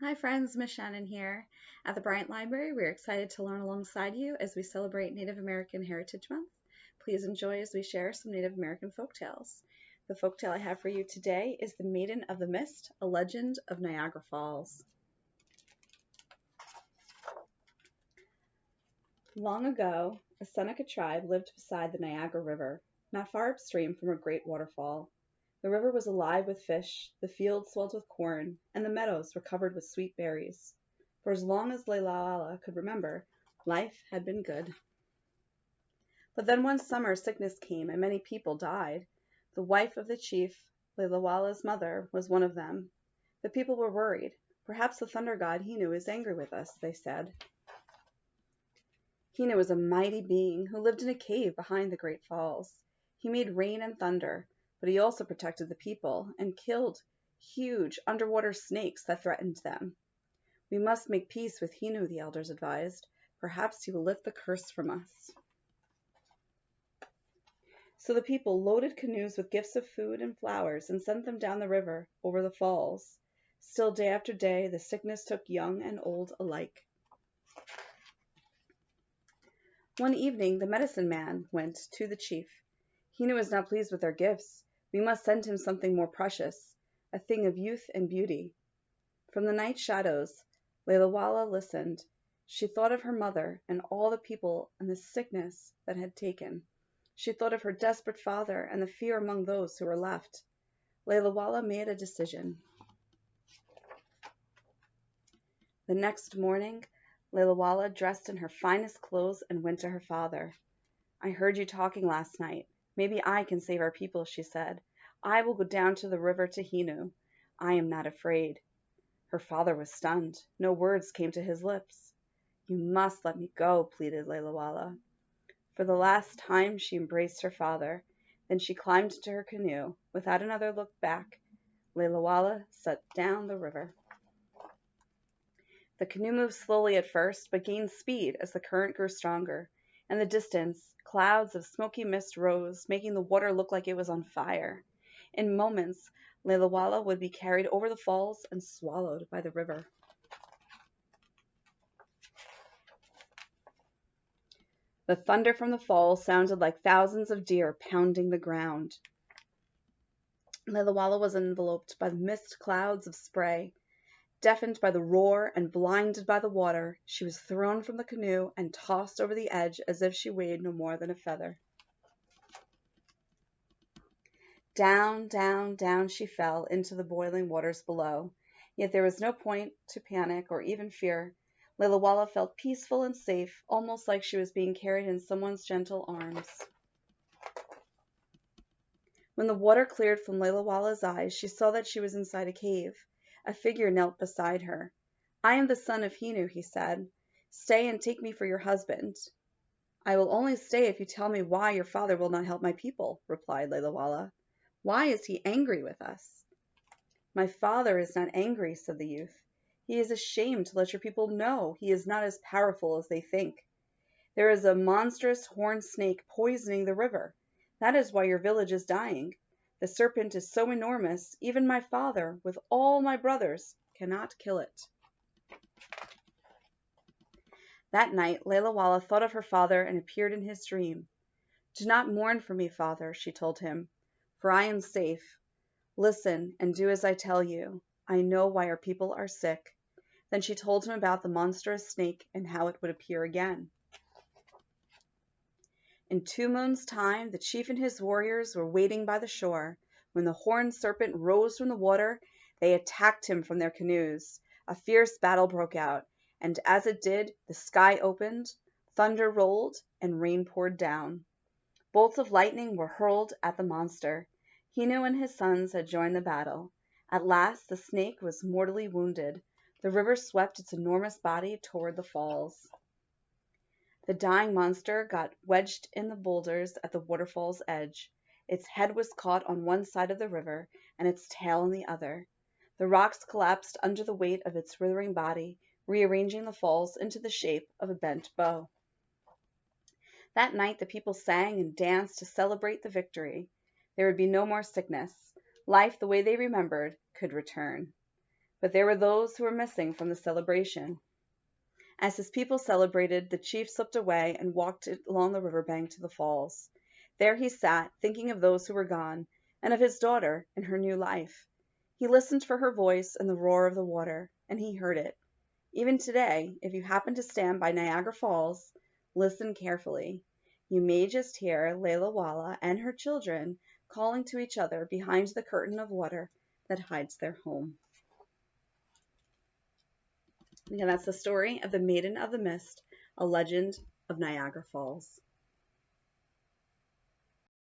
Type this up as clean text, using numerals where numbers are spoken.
Hi friends, Miss Shannon here. At the Bryant Library, we're excited to learn alongside you as we celebrate Native American Heritage Month. Please enjoy as we share some Native American folktales. The folktale I have for you today is The Maiden of the Mist, a legend of Niagara Falls. Long ago, a Seneca tribe lived beside the Niagara River, not far upstream from a great waterfall. The river was alive with fish, the fields swelled with corn, and the meadows were covered with sweet berries. For as long as Laila could remember, life had been good. But then one summer sickness came and many people died. The wife of the chief, Lailawala's mother, was one of them. The people were worried. Perhaps the thunder god Hinu is angry with us, they said. Hina was a mighty being who lived in a cave behind the great falls. He made rain and thunder, but he also protected the people and killed huge underwater snakes that threatened them. We must make peace with Hinu, the elders advised. Perhaps he will lift the curse from us. So the people loaded canoes with gifts of food and flowers and sent them down the river over the falls. Still, day after day, the sickness took young and old alike. One evening the medicine man went to the chief. Hina was not pleased with their gifts. We must send him something more precious, a thing of youth and beauty. From the night shadows, Lailawala listened. She thought of her mother and all the people and the sickness that had taken. She thought of her desperate father and the fear among those who were left. Lailawala made a decision. The next morning, Lailawala dressed in her finest clothes and went to her father. I heard you talking last night. Maybe I can save our people, she said. I will go down to the river to Hinu. I am not afraid. Her father was stunned. No words came to his lips. You must let me go, pleaded Lailawala. For the last time she embraced her father. Then she climbed into her canoe. Without another look back, Lailawala set down the river. The canoe moved slowly at first, but gained speed as the current grew stronger. In the distance, clouds of smoky mist rose, making the water look like it was on fire. In moments, Lailawala would be carried over the falls and swallowed by the river. The thunder from the falls sounded like thousands of deer pounding the ground. Lailawala was enveloped by the mist clouds of spray. Deafened by the roar and blinded by the water, she was thrown from the canoe and tossed over the edge as if she weighed no more than a feather. Down, down, down she fell into the boiling waters below. Yet there was no point to panic or even fear. Lailawala felt peaceful and safe, almost like she was being carried in someone's gentle arms. When the water cleared from Lailawala's eyes, she saw that she was inside a cave. A figure knelt beside her. I am the son of Hinu, he said. Stay and take me for your husband. I will only stay if you tell me why your father will not help my people, replied Lailawala. Why is he angry with us? My father is not angry, said the youth. He is ashamed to let your people know he is not as powerful as they think. There is a monstrous horned snake poisoning the river. That is why your village is dying. The serpent is so enormous, even my father, with all my brothers, cannot kill it. That night, Lailawala thought of her father and appeared in his dream. Do not mourn for me, father, she told him, for I am safe. Listen and do as I tell you. I know why our people are sick. Then she told him about the monstrous snake and how it would appear again. In 2 moons' time, the chief and his warriors were waiting by the shore. When the horned serpent rose from the water, they attacked him from their canoes. A fierce battle broke out, and as it did, the sky opened, thunder rolled, and rain poured down. Bolts of lightning were hurled at the monster. Hinu and his sons had joined the battle. At last, the snake was mortally wounded. The river swept its enormous body toward the falls. The dying monster got wedged in the boulders at the waterfall's edge. Its head was caught on one side of the river and its tail on the other. The rocks collapsed under the weight of its writhing body, rearranging the falls into the shape of a bent bow. That night the people sang and danced to celebrate the victory. There would be no more sickness. Life, the way they remembered, could return. but there were those who were missing from the celebration. As his people celebrated, the chief slipped away and walked along the river bank to the falls. There he sat, thinking of those who were gone, and of his daughter and her new life. He listened for her voice and the roar of the water, and he heard it. Even today, if you happen to stand by Niagara Falls, listen carefully. You may just hear Laila and her children calling to each other behind the curtain of water that hides their home. Again, that's the story of the Maiden of the Mist, a legend of Niagara Falls.